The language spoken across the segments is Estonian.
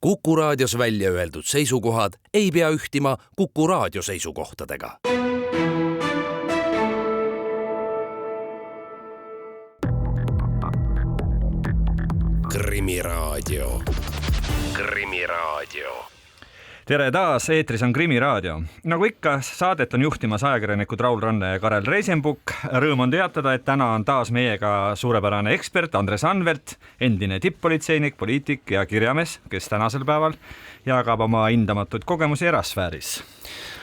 Kuku Raadios välja öeldud seisukohad ei pea ühtima Kuku Raadio seisukohtadega. Krimiraadio. Tere taas, eetris on Krimiraadio. Nagu ikka, saadet on juhtimas ajakirjanikud Raul Ranne ja Karel Reisenbuk. Rõõm on teatada, et täna on taas meiega suurepärane ekspert Andres Anvelt, endine tipp-politseinik, poliitik ja kirjamees, kes tänasel päeval jagab oma hindamatuid kogemusi erasfääris.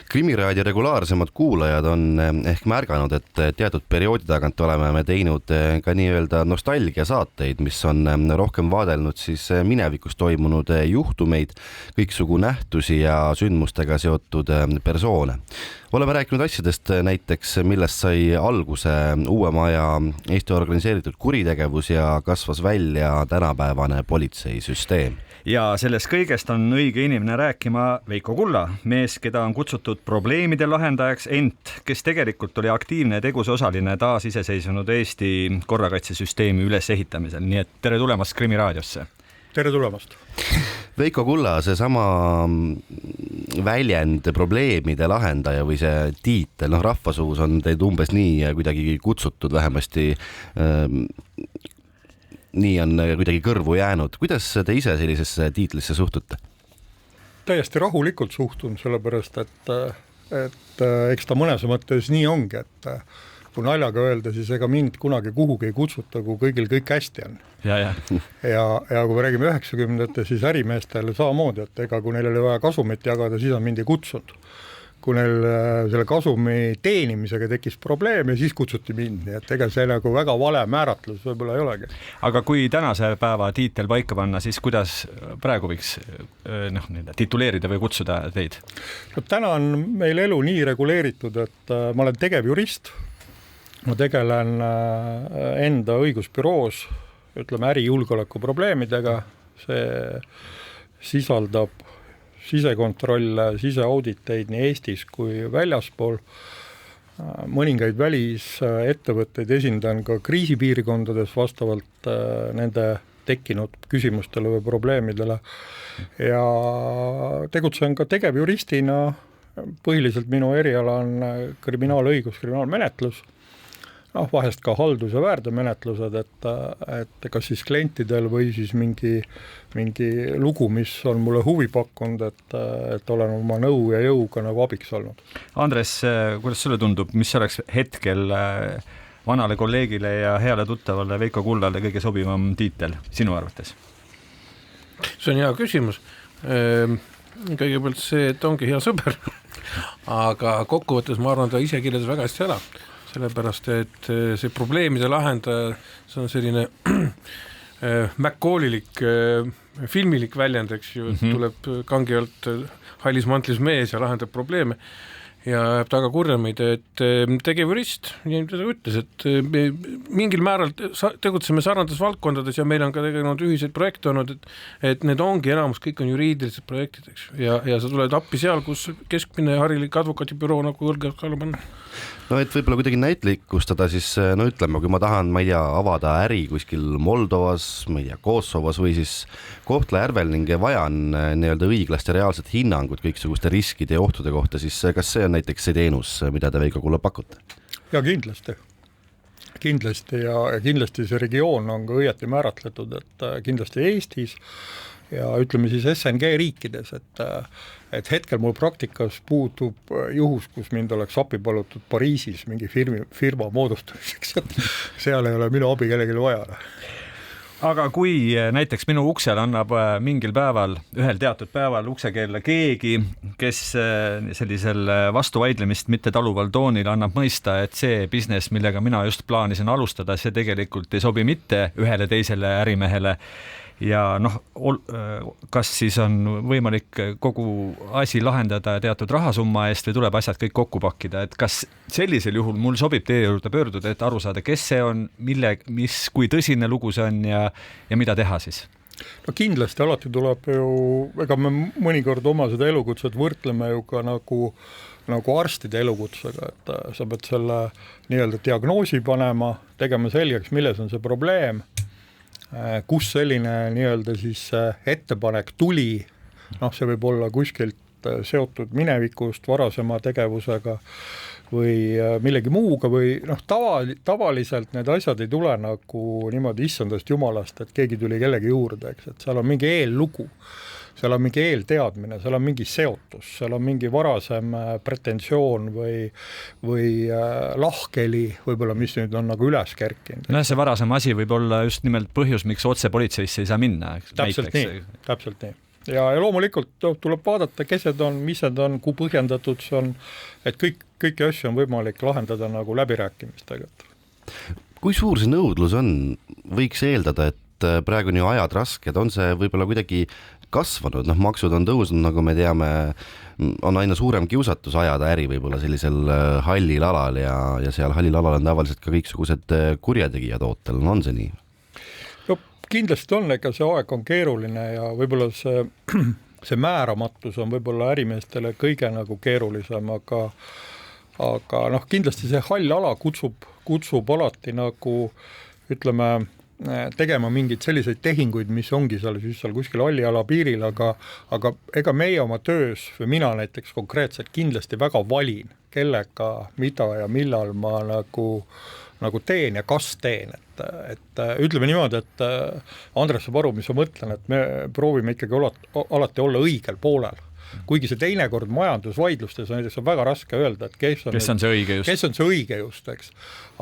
Krimiraadio regulaarsemad kuulajad on ehk märganud, et teatud perioodi tagant oleme me teinud ka nii-öelda nostalgiasaateid, mis on rohkem vaadelnud siis minevikus toimunud juhtumeid, kõiksugu nähtusi ja sündmustega seotud persoone. Oleme rääkinud asjadest näiteks, millest sai alguse uuema Eesti organiseeritud kuritegevus ja kasvas välja tänapäevane politseisüsteem. Ja sellest kõigest on õige inimene rääkima Veiko Kulla, mees, keda on kutsutud probleemide lahendajaks, ent kes tegelikult oli aktiivne tegus osaline taasiseseisvunud Eesti korrakaitsesüsteemi ülesehitamisel. Nii et tere tulemast Krimiraadiosse. Tere tulemast. Veiko Kulla, seesama väljend probleemide lahendaja või see tiitel, rahvasuus on teid umbes nii kuidagi kutsutud, vähemasti nii on kuidagi kõrvu jäänud. Kuidas te ise sellisesse tiitlisse suhtute? Täiesti rahulikult suhtun, sellepärast, et eks ta mõnes mõttes nii ongi, et kui naljaga öelda, siis ega mind kunagi kuhugi ei kutsuta, kui kõigil kõik hästi on. Ja kui me räägime 90-ndate, siis ärimeestele samamoodi, et ega kui neil oli vaja kasumit jagada, siis on mind ei kutsunud. Kui neil selle kasumi teenimisega tekkis probleem ja siis kutsuti mind, nii et ega see nagu väga vale määratlus võib-olla ei olegi. Aga kui tänase päeva tiitel paika panna, siis kuidas praegu võiks tituleerida või kutsuda teid? Täna on meil elu nii reguleeritud, et ma olen tegevjurist, ma tegelen enda õigusbüroos, ütleme ärijulgeoleku probleemidega, see sisaldab sisekontrolle, siseauditeid nii Eestis kui väljaspool. Mõningaid välisettevõtteid esindan ka kriisipiirkondades vastavalt nende tekkinud küsimustele või probleemidele. Ja tegutsen ka tegevjuristina. Põhiliselt minu eriala on kriminaalõigus, kriminaalmenetlus. Vahest ka haldus- ja väärteomenetlused, et kas siis klientidel või siis mingi lugu, mis on mulle huvi pakkunud, et olen oma nõu ja jõuga nagu abiks olnud. Andres, kuidas sulle tundub, mis oleks hetkel vanale kolleegile ja heale tuttavale Veiko Kullale kõige sobivam tiitel sinu arvates? See on hea küsimus. Kõigepealt see, et ongi hea sõber, aga kokkuvõttes ma arvan, ta ise kirjeldas väga hästi ära. Sellepärast, et see probleemide lahendaja, see on selline McCallilik, filmilik väljend, eks ju, tuleb kangi alt hallis mantlis mees ja lahendab probleeme ja taga kurjamaid, et tegevjurist, nii ta ütles, et me mingil määral tegutseme sarnades valdkondades ja meil on ka tegelikult ühiseid projekte olnud, et need ongi enamus, kõik on juriidilised projektid, eks ju, ja sa tuled appi seal, kus keskmine harilik advokaatibüroo nagu õlge alla panna. No et võib-olla kuidagi näitlikustada, siis ütleme, kui ma tahan, ma ei tea, avada äri kuskil Moldovas, ma ei tea, Kosovos või siis Kohtla-Järvel ning vajan nii-öelda õiglast ja reaalset hinnangut kõiksuguste riskide ja ohtude kohta, siis kas see on näiteks see teenus, mida te Veiko Kulla pakute? Ja kindlasti ja kindlasti see regioon on ka õieti määratletud, et kindlasti Eestis ja ütleme siis SNG riikides, et hetkel mul praktikas puutub juhus, kus mind oleks api palutud Pariisis mingi firma moodustamiseks, et seal ei ole minu abi kellelegi vaja. Aga kui näiteks minu uksel annab mingil päeval, ühel teatud päeval uksekeella keegi, kes sellisel vastuvaidlemist mitte taluval toonil annab mõista, et see business, millega mina just plaanisin alustada, see tegelikult ei sobi mitte ühele teisele ärimehele, ja kas siis on võimalik kogu asi lahendada teatud rahasumma eest või tuleb asjad kõik kokku pakkida, et kas sellisel juhul mul sobib teie juurde pöörduda, et aru saada, kes see on, kui tõsine lugu see on ja mida teha siis? No kindlasti alati tuleb ju, ega me mõnikord oma seda elukutset võrdleme ju ka nagu arstide elukutsega, et sa pead selle nii-öelda diagnoosi panema, tegema selgeks, milles on see probleem, kus selline nii-öelda siis ettepanek tuli noh, see võib olla kuskilt seotud minevikust, varasema tegevusega või millegi muuga või noh, tavaliselt need asjad ei tule nagu niimoodi issandast jumalast, et keegi tuli kellegi juurde, eks, et seal on mingi eellugu, seal on mingi eelteadmine, seal on mingi seotus, seal on mingi varasem pretensioon või lahkeli võib-olla, mis nüüd on nagu üles kerkinud. No see varasem asi võib olla just nimelt põhjus, miks otse politseisse ei saa minna. Täpselt nii. Ja loomulikult tuleb vaadata, kesed on, mis need on, kui põhjendatud see on, et kõiki asju on võimalik lahendada nagu läbirääkimistega. Kui suur see nõudlus on? Võiks eeldada, et praegu on ju ajad rasked, on see võib-olla kuidagi kasvanud, noh, maksud on tõusnud, nagu me teame, on aina suurem kiusatus ajada äri võib-olla sellisel hallil alal ja seal hallil alal on tavaliselt ka kõiksugused kurjategijad ootel, on see nii? No kindlasti on, ega see aeg on keeruline ja võib-olla see määramatus on võib-olla ärimeestele kõige nagu keerulisem, aga noh, kindlasti see hall ala kutsub alati nagu ütleme, tegema mingeid selliseid tehinguid, mis ongi seal kuskil halliala piiril, aga ega meie oma töös või mina näiteks konkreetselt kindlasti väga valin, kellega, mida ja millal ma nagu teen ja kas teen, et ütleme niimoodi, et Andres saab aru, mis ma mõtlen, et me proovime ikkagi alati olla õigel poolel. Kuigi see teinekord majandusvaidlustes on väga raske öelda, et kes on see õige just, eks.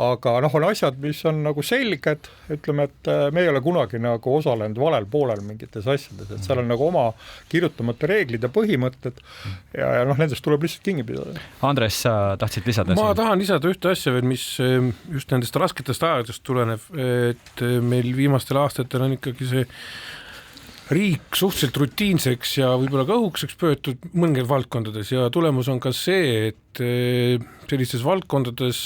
Aga noh, on asjad, mis on nagu selged, ütleme, et me ei ole kunagi nagu osalenud valel poolel mingites asjades, et seal on nagu oma kirjutamata reeglid ja põhimõtted ja noh, nendest tuleb lihtsalt kinni pidada. Andres, sa tahtsid lisada? Ma tahan lisada ühte asja veel, mis just nendest rasketest aegadest tulenev, et meil viimastel aastatel on ikkagi see riik suhteliselt rutiinseks ja võib-olla ka õhukseks pöötud mõningaid valdkondades ja tulemus on ka see, et sellistes valdkondades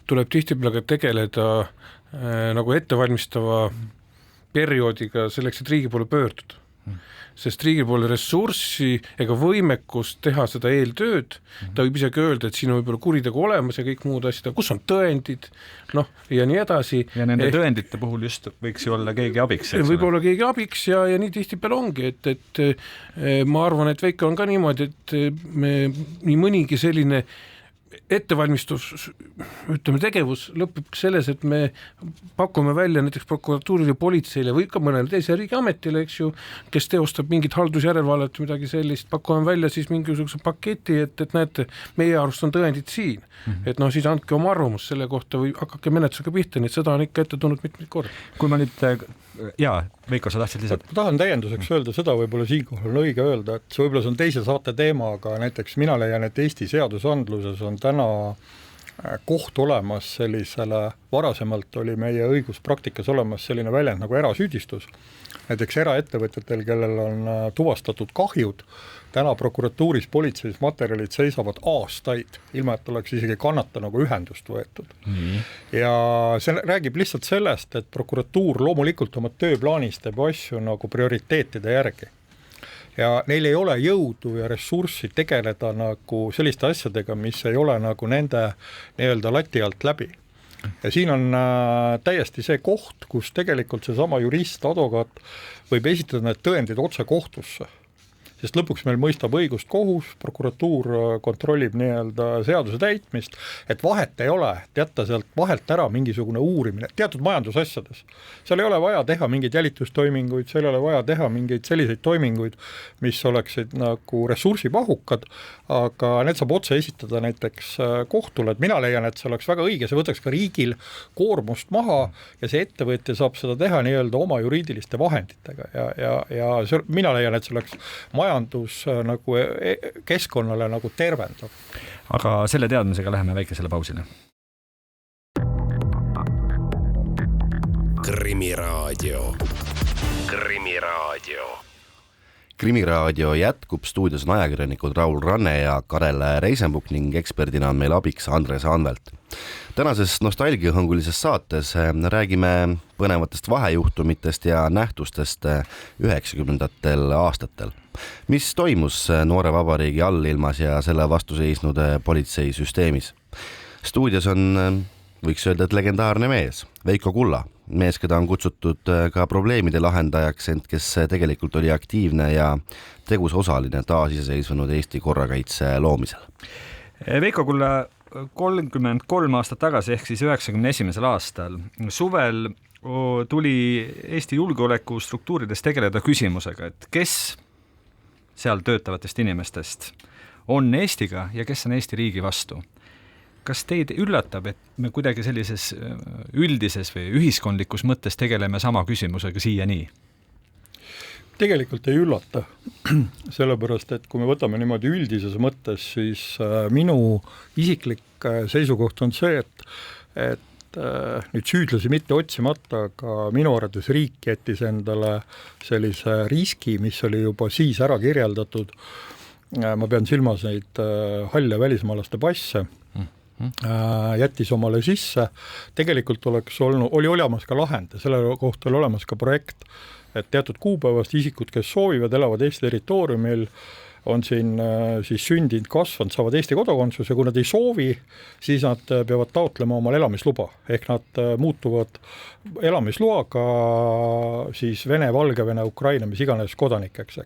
tuleb tihtipeale tegeleda nagu ettevalmistava perioodiga selleks, et riigi poole pöörduda. Sest riigi poole ressurssi ega võimekust teha seda eeltööd, ta võib isegi öelda, et siin on võib-olla kuritegu olemas ja kõik muud asjad, kus on tõendid, noh ja nii edasi. Ja nende tõendite puhul just võiks ju olla keegi abiks. Võib-olla keegi abiks ja nii tihtipeale ongi, et ma arvan, et Veiko on ka niimoodi, et me nii mõnigi selline ettevalmistus, ütleme tegevus lõpeb selles, et me pakume välja näiteks prokuratuurile, politseile või ka mõnele teise riigiametile, eks ju, kes teostab mingit haldusjärelevalvet või midagi sellist, pakume välja siis mingisuguse paketi, et näete, meie arust on tõendid siin. Et noh, siis andke oma arvamus selle kohta või hakake menetlusega pihta, nii et seda on ikka ette tulnud mitmeid korda. Kui ma nüüd, Veiko, sa tahtsid lisada? Ma tahan täienduseks öelda seda, võib-olla siinkohal on õige öelda, et see võib-olla on teise saate teema, aga näiteks mina leian, et Eesti seadusandluses on täna koht olemas sellisele, varasemalt oli meie õiguspraktikas olemas selline väljend nagu erasüüdistus. Näiteks eraettevõtjatel, kellel on tuvastatud kahjud, täna prokuratuuris, politseis materjalid seisavad aastaid, ilma et oleks isegi kannatanuga ühendust võetud. Ja see räägib lihtsalt sellest, et prokuratuur loomulikult oma tööplaanis teeb asju nagu prioriteetide järgi. Ja neil ei ole jõudu ja ressurssi tegeleda nagu selliste asjadega, mis ei ole nagu nende nii-öelda lati alt läbi. Ja siin on täiesti see koht, kus tegelikult seesama jurist, advokaat võib esitada need tõendid otse kohtusse. Sest lõpuks meil mõistab õigust kohus, prokuratuur kontrollib nii-öelda seaduse täitmist, et vahet ei ole, et jätta sealt vahelt ära mingisugune uurimine, teatud majandusasjades. Seal ei ole vaja teha mingeid jälitustoiminguid, seal ei ole vaja teha mingeid selliseid toiminguid, mis oleksid nagu ressursipahukad, aga need saab otse esitada näiteks kohtule, et mina leian, et see oleks väga õige, see võtaks ka riigil koormust maha ja see ettevõtja saab seda teha nii-öelda oma juriidiliste vahenditega ja see, mina leian, et see oleks majandus nagu keskkonnale nagu tervendav. Aga selle teadmisega läheme väikesele pausile. Krimiraadio jätkub, stuudios on ajakirjanikud Raul Ranne ja Karel Reisenbuk ning eksperdina on meil abiks Andres Anvelt. Tänases nostalgiahõngulises saates räägime põnevatest vahejuhtumitest ja nähtustest 90ndatel aastatel. Mis toimus noore vabariigi allilmas ja selle vastu seisnud politseisüsteemis? Stuudios on, võiks öelda, et legendaarne mees, Veiko Kulla. mees, keda on kutsutud ka probleemide lahendajaks, ent kes tegelikult oli aktiivne ja tegus osaline taasiseseisvunud Eesti korrakaitse loomisel. Veiko Kulla 33 aastat tagasi ehk siis 91. aastal suvel tuli Eesti julgeolekustruktuurides tegeleda küsimusega, et kes seal töötavatest inimestest on Eestiga ja kes on Eesti riigi vastu. Kas teid üllatab, et me kuidagi sellises üldises või ühiskondlikus mõttes tegeleme sama küsimusega siiani? Tegelikult ei üllata, sellepärast, et kui me võtame niimoodi üldises mõttes, siis minu isiklik seisukoht on see, et nüüd süüdlasi mitte otsimata, aga minu arvates riik jättis endale sellise riski, mis oli juba siis ära kirjeldatud. Ma pean silmas neid halle välismaalaste passe, jättis omale sisse. Tegelikult oli olemas ka lahend ja selle kohta oli olemas ka projekt, et teatud kuupäevast isikud, kes soovivad, elavad Eesti territooriumil, on siin siis sündinud, kasvanud, saavad Eesti kodakondsus ja kui nad ei soovi, siis nad peavad taotlema omal elamisluba. Ehk nad muutuvad elamisloaga siis Vene, Valgevene, Ukraina, mis iganes kodanikeks.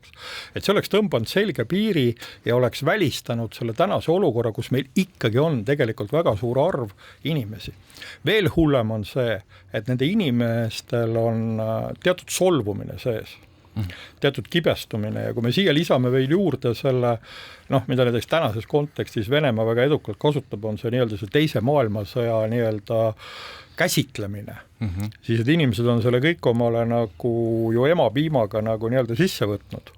Et see oleks tõmbanud selge piiri ja oleks välistanud selle tänase olukorra, kus meil ikkagi on tegelikult väga suur arv inimesi. Veel hullem on see, et nende inimestel on teatud solvumine sees. Teatud kibestumine ja kui me siia lisame veel juurde selle, mida näiteks tänases kontekstis Venemaa väga edukalt kasutab, on see nii-öelda see teise maailmasõja nii-öelda käsitlemine, siis et inimesed on selle kõik omale nagu ju emapiimaga nagu nii-öelda sisse võtnud.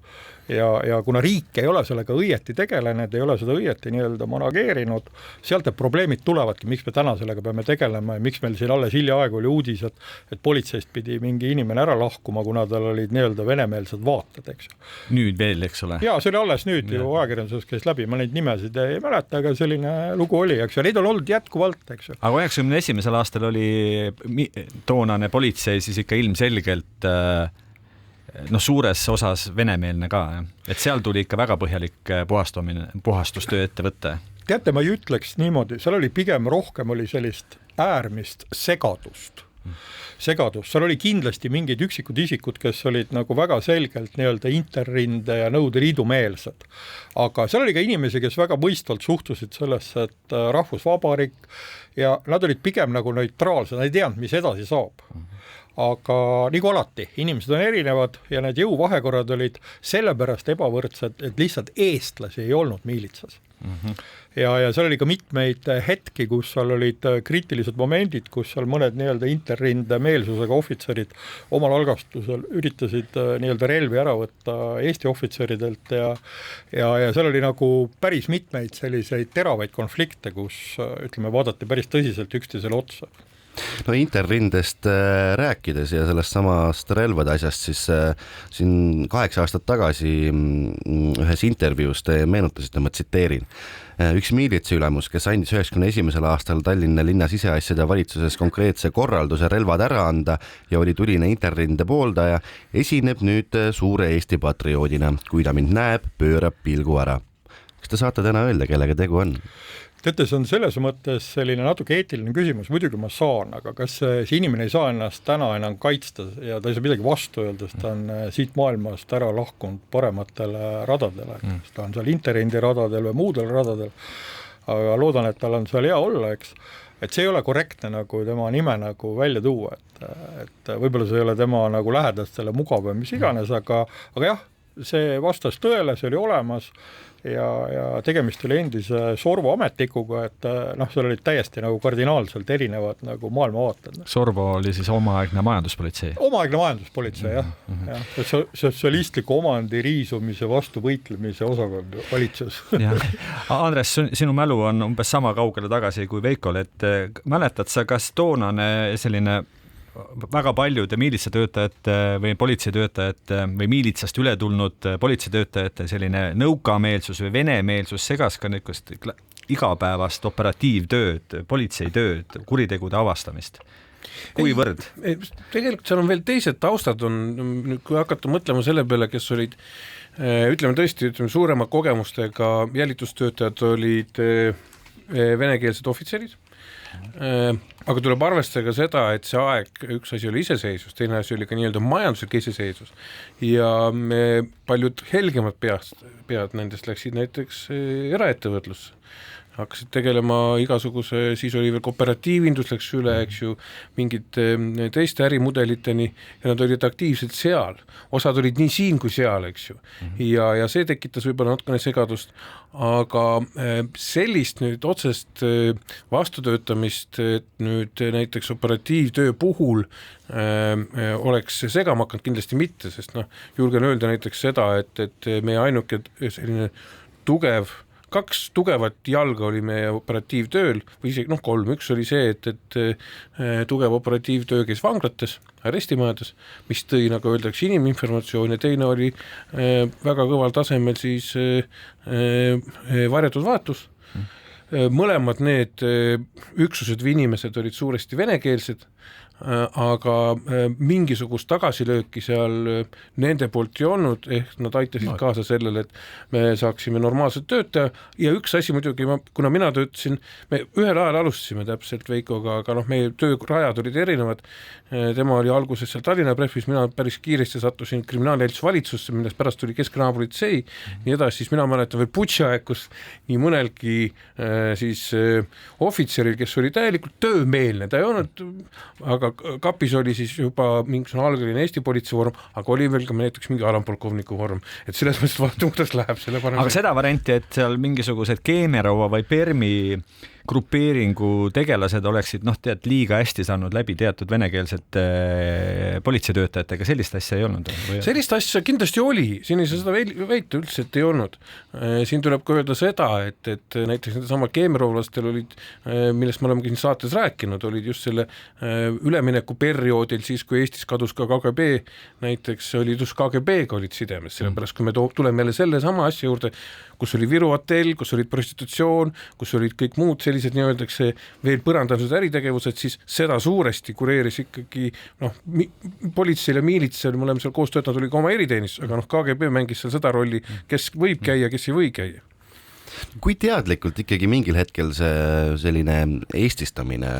Ja kuna riik ei ole sellega õieti tegelenud, ei ole seda õieti nii-öelda manageerinud, sealt et probleemid tulevadki, miks me täna sellega peame tegelema ja miks meil siin alles hiljaaegu oli uudis, et politseist pidi mingi inimene ära lahkuma, kuna tal olid nii-öelda venemeelsed vaated, eks. Nüüd veel, eks ole? Jaa, see oli alles nüüd ju ajakirjanduses käis läbi, ma neid nimesid ei mäleta, aga selline lugu oli, eks ju, neid on olnud jätkuvalt, eks ju. Aga 91. aastal oli toonane politsei siis ikka ilmselgelt suures osas venemeelne ka, et seal tuli ikka väga põhjalik puhastustöö ette võtta. Teate, ma ei ütleks niimoodi, seal oli pigem rohkem oli sellist äärmist segadust. Seal oli kindlasti mingid üksikud isikud, kes olid nagu väga selgelt nii-öelda interrinde ja Nõukogude Liidu meelsed. Aga seal oli ka inimesi, kes väga mõistvalt suhtusid sellesse, et rahvusvabariik ja nad olid pigem nagu neutraalsed, nad ei teadnud, mis edasi saab. Aga nagu alati, inimesed on erinevad ja need jõuvahekorrad olid sellepärast ebavõrdsed, et lihtsalt eestlasi ei olnud miilitsas. Ja seal oli ka mitmeid hetki, kus seal olid kriitilised momendid, kus seal mõned nii-öelda interrinde meelsusega ohvitserid omal algastusel üritasid nii-öelda relvi ära võtta Eesti ohvitseridelt ja seal oli nagu päris mitmeid selliseid teravaid konflikte, kus ütleme, vaadati päris tõsiselt üksteisele otsa. No interrindest rääkides ja sellest samast relvade asjast, siis siin 8 aastat tagasi ühes intervjuus te meenutasite, ma tsiteerin. Üks miilitsiülemus, kes andis 91. aastal Tallinna linna siseasjade valitsuses konkreetse korralduse relvad ära anda ja oli tuline interrinde pooldaja, esineb nüüd suure Eesti patrioodina. Kui ta mind näeb, pöörab pilgu ära. Kas te saate täna öelda, kellega tegu on? Teate, see on selles mõttes selline natuke eetiline küsimus, muidugi ma saan, aga kas see inimene ei saa ennast täna enam kaitsta ja ta ei saa midagi vastu öelda, sest ta on siit maailmast ära lahkunud parematele radadele, ta on seal interrindi radadel või muudel radadel, aga loodan, et tal on seal hea olla, eks. Et see ei ole korrektne nagu tema nime nagu välja tuua, et võib-olla see ei ole tema nagu lähedastele mugav või mis iganes, aga jah, see vastas tõele, see oli olemas ja tegemist oli endise Sorvo ametikuga, et seal olid täiesti nagu kardinaalselt erinevad nagu maailmavaated. Sorvo oli siis omaaegne majanduspolitsei? Omaaegne majanduspolitsei, jah. Sotsialistliku omandi riisumise vastu võitlemise osakond valitsus. Andres, sinu mälu on umbes sama kaugele tagasi kui Veikol, et mäletad sa, kas toonane selline väga paljude miilitsatöötajate või politseitöötajate või miilitsast üle tulnud politseitöötajate selline nõukameelsus või venemeelsus segas ka niisugust igapäevast operatiivtööd, politseitööd, kuritegude avastamist. Kuivõrd? Tegelikult seal on veel teised taustad, kui hakata mõtlema selle peale, kes olid ütleme suurema kogemustega jälitustöötajad olid venekeelsed ohvitserid. aga tuleb arvestada ka seda, et see aeg, üks asi oli iseseisvus, teine asi oli ka nii-öelda majanduslik iseseisvus ja paljud helgemad pead nendest läksid näiteks eraettevõtlusse, hakkasid tegelema igasuguse, siis oli veel kooperatiivindus läks üle, eks ju, mingid teiste ärimudeliteni ja nad olid aktiivselt seal. Osad olid nii siin kui seal, eks ju. Ja see tekitas võib-olla natukene segadust, aga sellist nüüd otsest vastutöötamist, et nüüd näiteks operatiivtöö puhul oleks segama hakanud kindlasti mitte, sest julgen öelda näiteks seda, et meie ainuke selline kaks tugevat jalga oli meie operatiivtööl või isegi 3, üks oli see, et tugev operatiivtöö käis vanglates, arestimajades, mis tõi, nagu öeldakse, iniminformatsioon ja teine oli väga kõval tasemel siis varjatud vaatus. Mõlemad need üksused või inimesed olid suuresti venekeelsed, aga mingisugust tagasilööki seal nende poolt ei olnud, ehk nad aitasid kaasa sellele, et me saaksime normaalselt tööta ja üks asi muidugi, kuna mina töötasin, me ühel ajal alustasime täpselt Veikoga, aga meie töörajad olid erinevad, tema oli alguses seal Tallinna Prefis, mina päris kiiresti sattusin kriminaaljälituse valitsusse, millest pärast tuli Keskkriminaalpolitsei, nii edasi, siis mina mäletan veel Putši aeg, kus nii mõnelgi siis ohvitseril, kes oli täielikult töömeelne, ta ei olnud, aga kapis oli siis juba mingisugune algeline Eesti politsei vorm, aga oli veel ka näiteks mingi alampolkovniku vorm, et selles mõttes vaatame, kuidas läheb selle parem. Aga seda varianti, et seal mingisugused Keemiarova või Permi grupeeringu tegelased oleksid liiga hästi saanud läbi teatud venekeelsete politseitöötajatega, sellist asja ei olnud? Sellist asja kindlasti oli, siin ei saa seda väita üldse, et ei olnud. Siin tuleb ka öelda seda, et näiteks nendesama keemiarovlastel olid, millest me oleme siin saates rääkinud, olid just selle ülemineku perioodil, siis kui Eestis kadus ka KGB, näiteks olid just KGB-ga olid sidemes, sellepärast kui me tuleme jälle selle sama asja juurde, kus oli Viru hotell, kus olid prostitutsioon, kus olid kõik muud sellised nii-öeldakse veel põrandalised äritegevused, siis seda suuresti kureeris ikkagi politseil ja miilitsel, me oleme seal koos töötanud, oli ka oma eriteenistus, aga KGB mängis seal seda rolli, kes võib käia, kes ei või käia. Kui teadlikult ikkagi mingil hetkel see selline eestistamine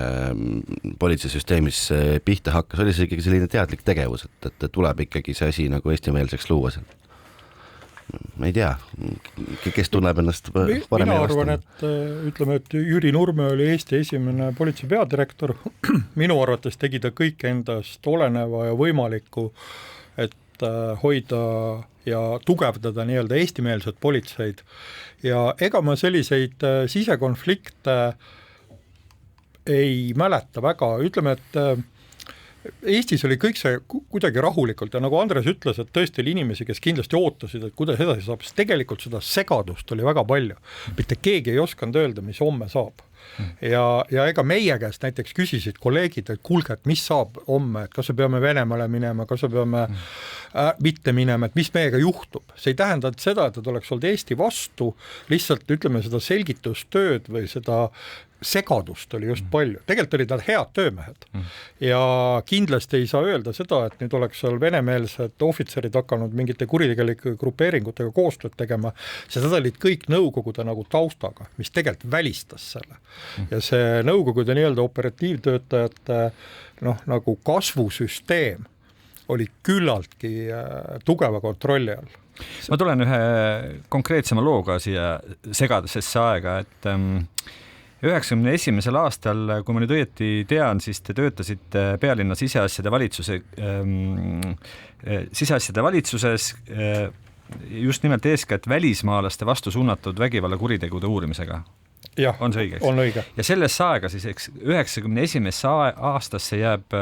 politseisüsteemis pihta hakkas, oli see ikkagi selline teadlik tegevus, et tuleb ikkagi see asi nagu eestimeelseks luua seal? Ma ei tea, kes tunneb ennast paremini vastu? Mina arvan, et ütleme, et Jüri Nurme oli Eesti esimene politsei peadirektor. Minu arvates tegi ta kõik endast oleneva ja võimalikku, et hoida ja tugevdada nii-öelda eestimeelset politseid. Ja ega ma selliseid sisekonflikte ei mäleta väga. Ütleme, et Eestis oli kõik see kuidagi rahulikult ja nagu Andres ütles, et tõesti oli inimesi, kes kindlasti ootasid, et kuidas edasi saab, sest tegelikult seda segadust oli väga palju. Mitte keegi ei osanud öelda, mis homme saab. Ja ega meie käest näiteks küsisid kolleegid, et kuulge, et mis saab homme, et kas me peame Venemaale minema, kas me peame mitte minema, et mis meiega juhtub. See ei tähenda seda, et oleks olnud Eesti vastu, lihtsalt ütleme seda selgitustööd või seda segadust oli just palju. Tegelikult olid nad head töömehed ja kindlasti ei saa öelda seda, et nüüd oleks seal venemeelsed ohvitserid hakanud mingite kuritegelike grupeeringutega koostööd tegema, seda olid kõik nõukogude nagu taustaga, mis tegelikult välistas selle. Ja see nõukogude nii-öelda operatiivtöötajate nagu kasvusüsteem oli küllaltki tugeva kontrolli all. Ma tulen ühe konkreetsema looga siia segadusesse aega, et 91. aastal, kui ma nüüd õieti tean, siis te töötasite pealinna siseasjade valitsuses just nimelt eeskätt välismaalaste vastu suunatud vägivalla kuritegude uurimisega. Ja, on see õige? On õige. Ja sellesse aega siis 91. aastasse jääb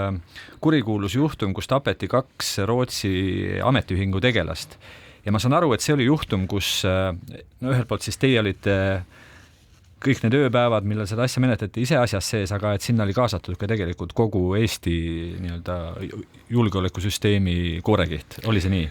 kurikuulus juhtum, kus tapeti 2 Rootsi ametiühingu tegelast. Ja ma saan aru, et see oli juhtum, kus ühelt poolt siis teie olite kõik need ööpäevad, millal seda asja menetleti ise asjas sees, aga et sinna oli kaasatud ka tegelikult kogu Eesti nii-öelda julgeolekusüsteemi koorekiht. Oli see nii?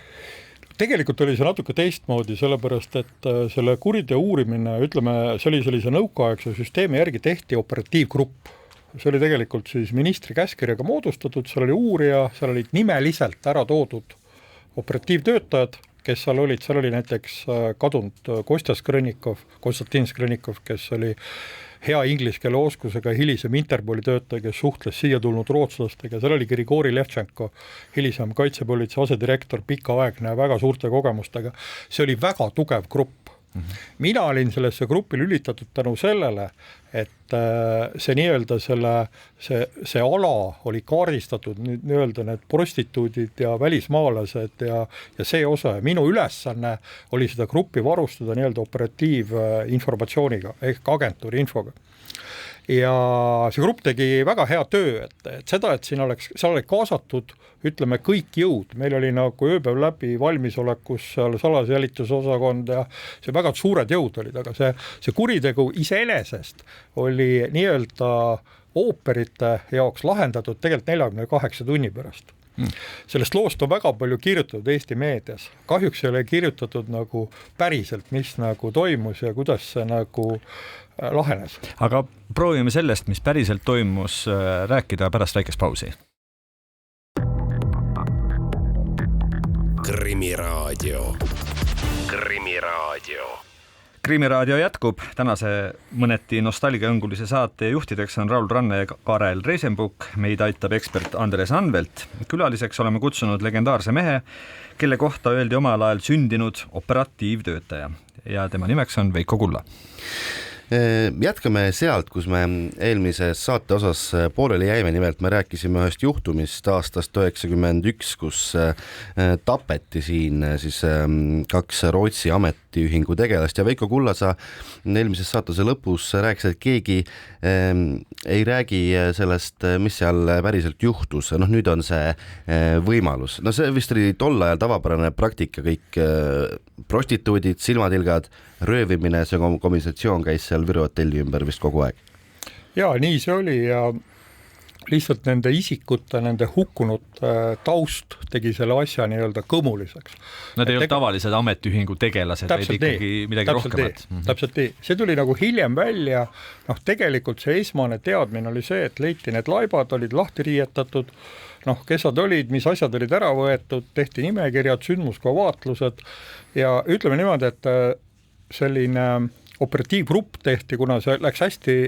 Tegelikult oli see natuke teistmoodi, sellepärast, et selle kuriteo uurimine, ütleme, see oli sellise nõukaaegse süsteemi järgi tehti operatiivgrupp. See oli tegelikult siis ministri käskkirjaga moodustatud, seal oli uurija, seal olid nimeliselt ära toodud operatiivtöötajad, kes seal oli näiteks kadunud Kostja Skrenikov, Konstantin Skrenikov, kes oli hea inglise keele oskusega hilisem Interpoli töötaja, kes suhtles siia tulnud rootslastega, seal oli Grigori Levtšenko, hilisem kaitsepolitsei asedirektor, pikaaegne ja väga suurte kogemustega. See oli väga tugev grupp. Mina olin sellesse gruppi lülitatud tänu sellele, et see nii-öelda see ala oli kaardistatud nii-öelda need prostituudid ja välismaalased ja see osa. Minu ülesanne oli seda gruppi varustada nii-öelda operatiivinformatsiooniga ehk agentuuri infoga. Ja see grupp tegi väga hea töö, et seda, et seal oli kaasatud, ütleme, kõik jõud. Meil oli nagu ööpäev läbi valmisolekus seal salasjälitusosakond ja see väga suured jõud olid, aga see kuritegu iseenesest oli nii-öelda ooperite jaoks lahendatud tegelikult 48 tunni pärast. Sellest loost on väga palju kirjutatud Eesti meedias. Kahjuks ei ole kirjutatud nagu päriselt, mis nagu toimus ja kuidas see nagu lahenes. Aga proovime sellest, mis päriselt toimus, rääkida pärast väikest pausi. Krimiraadio. Krimiraadio jätkub. Tänase mõneti nostalgiaõngulise saate juhtideks on Raul Ranne ja Karel Reisenbuk. Meid aitab ekspert Andres Anvelt. Külaliseks oleme kutsunud legendaarse mehe, kelle kohta öeldi omal ajal sündinud operatiivtöötaja ja tema nimeks on Veiko Kulla. Jätkame sealt, kus me eelmises saate osas pooleli jäime, nimelt me rääkisime ühest juhtumist aastast 91, kus tapeti siin siis 2 Rootsi ametiühingu tegelast ja Veiko Kulla, sa eelmises saatuse lõpus rääkisid, et keegi ei räägi sellest, mis seal päriselt juhtus. Nüüd on see võimalus. See vist oli tol ajal tavapärane praktika, kõik prostituudid, silmatilgad, röövimine, see komisatsioon käis seal Viru hotelli ümber vist kogu aeg. Ja nii see oli ja lihtsalt nende isikute, nende hukkunud taust tegi selle asja nii-öelda kõmuliseks. Nad ei olnud tavalised ametiühingu tegelased, vaid ikkagi midagi rohkemat. Täpselt nii. See tuli nagu hiljem välja. Tegelikult see esmane teadmine oli see, et leiti need laibad, olid lahti riietatud, kes nad olid, mis asjad olid ära võetud, tehti nimekirjad, sündmuskoha vaatlused ja ütleme niimoodi, et selline operatiivgrupp tehti, kuna see läks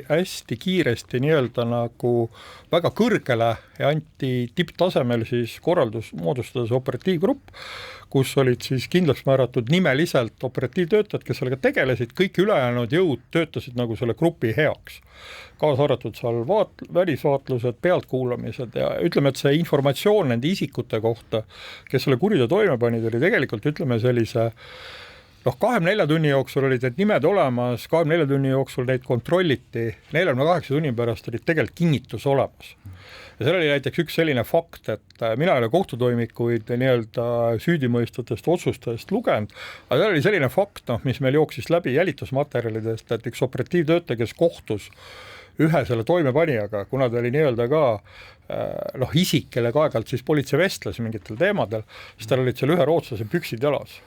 hästi kiiresti nii-öelda nagu väga kõrgele ja anti tipptasemel siis korraldus moodustada see operatiivgrupp, kus olid siis kindlaks määratud nimeliselt operatiivtöötajad, kes sellega tegelesid, kõik ülejäänud jõud töötasid nagu selle grupi heaks. Kaasa arvatud seal välisvaatlused, pealtkuulamised ja ütleme, et see informatsioon nende isikute kohta, kes selle kuriteo toime panid, oli tegelikult ütleme sellise 24 tunni jooksul olid need nimed olemas, 24 tunni jooksul neid kontrolliti, 48 tunni pärast olid tegelikult kinnitus olemas. Ja seal oli näiteks üks selline fakt, et mina ei ole kohtutoimikuid nii-öelda süüdimõistvatest otsustest lugenud, aga seal oli selline fakt, mis meil jooksis läbi jälitusmaterjalidest, et üks operatiivtöötaja, kes kohtus ühe selle toimepanijaga, kuna ta oli nii-öelda ka isik, kellega aeg-ajalt siis politsei vestles mingitel teemadel, siis tal olid seal ühe rootslase püksid jalas.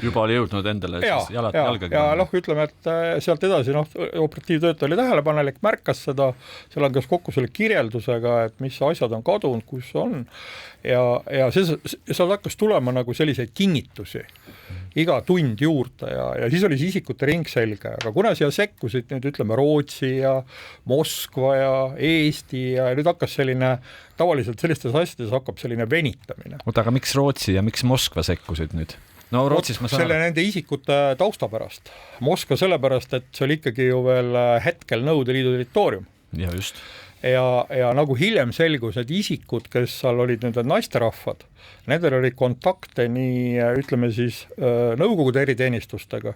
Juba oli jõudnud endale siis jalga. Ja ütleme, et sealt edasi operatiivtöötaja oli tähelepanelik, märkas seda, see langes kokku selle kirjeldusega, et mis asjad on kadunud, kus on ja see hakkas tulema nagu selliseid kinnitusi iga tund juurde ja siis oli see isikute ring selge, aga kuna siia sekkusid nüüd ütleme Rootsi ja Moskva ja Eesti ja nüüd hakkas selline, tavaliselt sellistes asjades hakkab selline venitamine. Aga miks Rootsi ja miks Moskva sekkusid nüüd? Rootsis ma saan... Selle nende isikute tausta pärast. Moskva sellepärast, et see oli ikkagi ju veel hetkel Nõukogude Liidu territoorium. Ja just. Ja nagu hiljem selgus, et isikud, kes seal olid need naisterahvad, nendel oli kontakte nii, ütleme siis, Nõukogude eriteenistustega,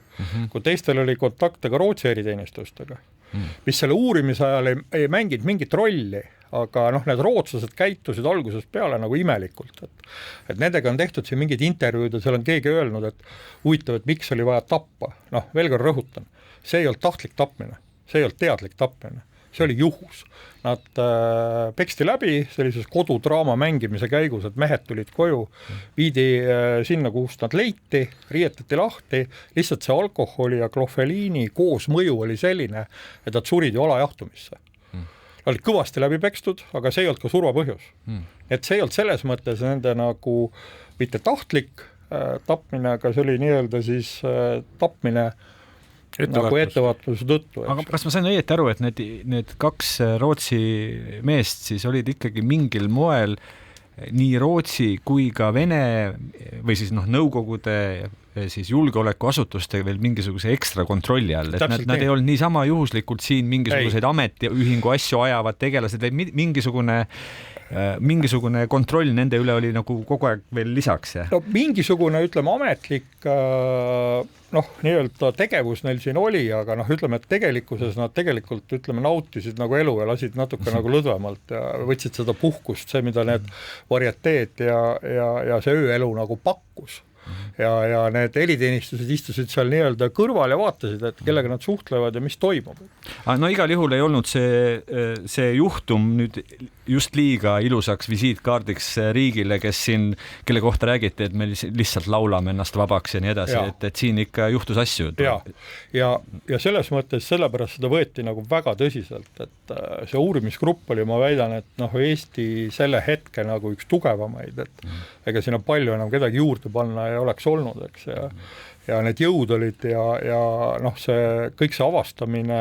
kui teistel oli kontakte ka Rootsi eriteenistustega, mis selle uurimise ajal ei mänginud mingit rolli, aga need rootslased käitusid algusest peale nagu imelikult, et nendega on tehtud siin mingid intervjuud ja seal on keegi öelnud, et huvitav, et miks oli vaja tappa. Veel kord rõhutan, see ei olnud tahtlik tapmine, see ei olnud teadlik tapmine, see oli juhus. Nad peksti läbi sellises kodudraama mängimise käigus, et mehed tulid koju, viidi sinna, kus nad leiti, riietati lahti, lihtsalt see alkoholi ja klofeliini koosmõju oli selline, et nad surid ju alajahtumisse. Olid kõvasti läbi pekstud, aga see ei olnud ka surma põhjus. Et see ei olnud selles mõttes nende nagu mitte tahtlik tapmine, aga see oli nii-öelda siis tapmine nagu ettevaatuse tõttu. Aga kas ma sain õieti aru, et need 2 Rootsi meest siis olid ikkagi mingil moel nii Rootsi kui ka Vene või siis Nõukogude siis julgeolekuasutuste veel mingisuguse ekstra kontrolli all, et nad ei olnud niisama juhuslikult siin mingisuguseid ametiühingu asju ajavad tegelased, või mingisugune kontroll nende üle oli nagu kogu aeg veel lisaks. No mingisugune, ütleme, ametlik nii-öelda tegevus neil siin oli, aga ütleme, et tegelikkuses nad tegelikult, ütleme, nautisid nagu elu ja lasid natuke nagu lõdvemalt ja võtsid seda puhkust, see, mida need varieteed ja see ööelu nagu pakkus. Ja need eriteenistused istusid seal nii-öelda kõrval ja vaatasid, et kellega nad suhtlevad ja mis toimub. No igal juhul ei olnud see juhtum nüüd just liiga ilusaks visiitkaardiks riigile, kelle kohta räägiti, et me lihtsalt laulame ennast vabaks ja nii edasi, et siin ikka juhtus asju. Ja selles mõttes sellepärast seda võeti nagu väga tõsiselt, et see uurimisgrupp oli, ma väidan, et Eesti selle hetke nagu üks tugevamaid, et ega sinna palju enam kedagi juurde panna ei oleks olnud, eks, ja need jõud olid ja kõik see avastamine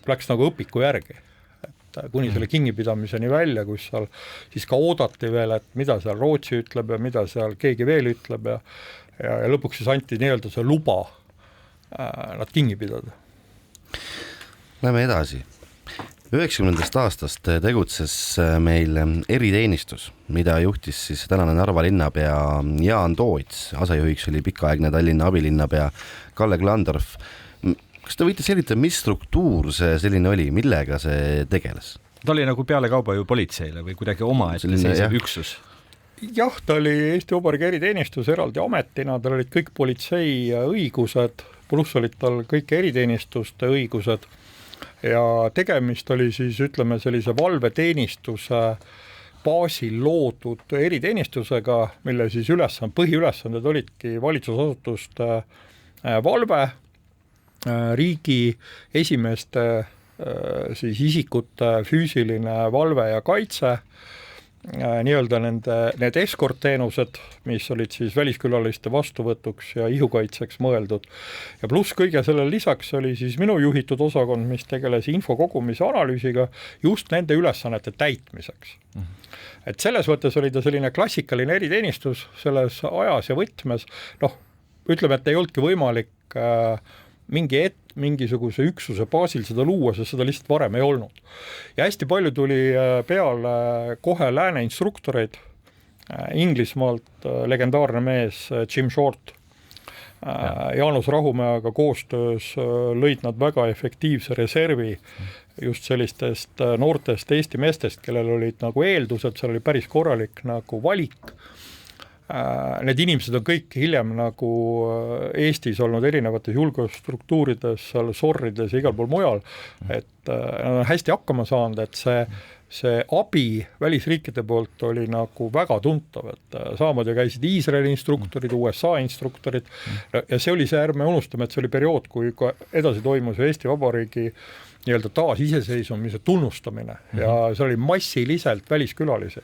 läks nagu õpiku järgi, et kuni selle kinnipidamiseni välja, kus seal siis ka oodati veel, et mida seal Rootsi ütleb ja mida seal keegi veel ütleb ja lõpuks siis anti nii-öelda see luba nad kinni pidada. Lähme edasi. 90. aastast tegutses meil eriteenistus, mida juhtis siis tänane Narva linnapea Jaan Tooits. Asejuhiks oli pikaaegne Tallinna abilinnapea Kalle Klandorf. Kas te võite selitada, mis struktuur see selline oli, millega see tegeles? Ta oli nagu pealekauba ju politseile või kuidagi oma üksus? Jah, ta oli Eesti Vabariigi eriteenistus eraldi ametina, tal olid kõik politsei õigused, pluss olid tal kõik eriteenistuste õigused. Ja tegemist oli siis, ütleme, sellise valveteenistuse baasil loodud eriteenistusega, mille siis põhiülesanded olidki valitsusasutuste valve, riigi esimeste siis isikute füüsiline valve ja kaitse, nii-öelda need eskortteenused, mis olid siis väliskülaliste vastuvõtuks ja ihukaitseks mõeldud. Ja pluss kõige sellele lisaks oli siis minu juhitud osakond, mis tegeles info kogumise analüüsiga just nende ülesannete täitmiseks. Et selles mõttes oli ta selline klassikaline eriteenistus selles ajas ja võtmes. Ütleme, et ei olnudki võimalik mingisuguse üksuse baasil seda luua, sest seda lihtsalt varem ei olnud. Ja hästi palju tuli peale kohe lääne instruktoreid, Inglismaalt legendaarne mees Jim Short, Jaanus Rahumäega koostöös lõid nad väga efektiivse reservi just sellistest noortest Eesti meestest, kellel olid nagu eeldused, seal oli päris korralik nagu valik. Need inimesed on kõik hiljem nagu Eestis olnud erinevates julgeolekustruktuurides, seal sorrides ja igal pool mujal, et nad on hästi hakkama saanud, et see abi välisriikide poolt oli nagu väga tuntav, et samamoodi käisid Iisraeli instruktorid, USA instruktorid ja see oli see, ärme unustame, et see oli periood, kui edasi toimus Eesti Vabariigi nii-öelda taasiseseisvumise tunnustamine ja see oli massiliselt väliskülalisi.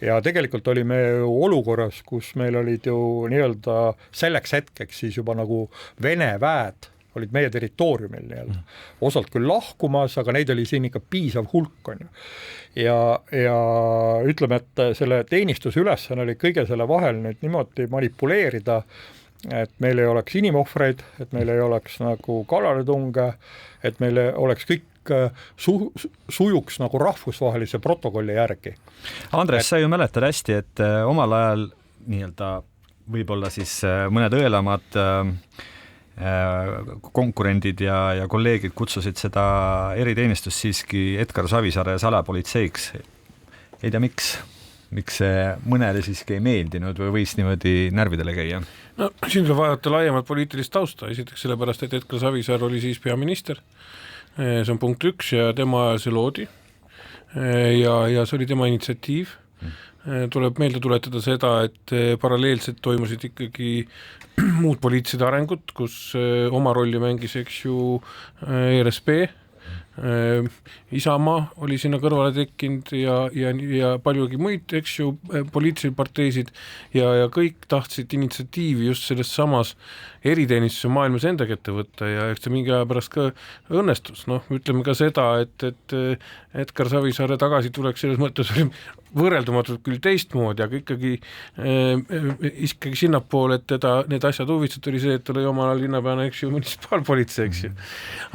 Ja tegelikult oli me olukorras, kus meil olid ju nii-öelda selleks hetkeks siis juba nagu Vene väed olid meie territooriumil nii-öelda. Osalt küll lahkumas, aga neid oli siin ikka piisav hulk. On ju. Ja ütleme, et selle teenistuse ülesanne oli kõige selle vahel nüüd niimoodi manipuleerida, et meil ei oleks inimohvreid, et meil ei oleks nagu kallaletunge, et meil oleks kõik sujuks nagu rahvusvahelise protokolli järgi. Andres, sa ju mäletad hästi, et omal ajal nii-öelda võib-olla siis mõned õelamad konkurendid ja kolleegid kutsusid seda eriteenistust siiski Edgar Savisaare salapolitseiks. Ei tea, miks see mõnele siiski ei meeldinud või võis niimoodi närvidele käia? No, siin tuleb vaadata laiemat poliitilist tausta, esiteks sellepärast, et Edgar Savisaar oli siis peaminister, see on punkt 1 ja tema see loodi ja see oli tema initsiatiiv. Tuleb meelde tuletada seda, et paralleelselt toimusid ikkagi muud poliitilised arengud, kus oma rolli mängis, eks ju, ERSP, Isamaa oli sinna kõrvale tekkinud ja paljugi muid, eks ju, poliitilisi parteisid ja kõik tahtsid initsiatiivi just selles samas eriteenistuse maailmas enda kätte võtta ja eks ta mingi aja pärast ka õnnestus. Ütleme ka seda, et Edgar Savisaare tagasi tuleks selles mõttes oli võrreldumatult küll teistmoodi, aga ikkagi sinnapoole, et teda need asjad huvitatud oli see, et ta oli omal linnapeana, eks ju, munitsipaalpolitsei, eks ju.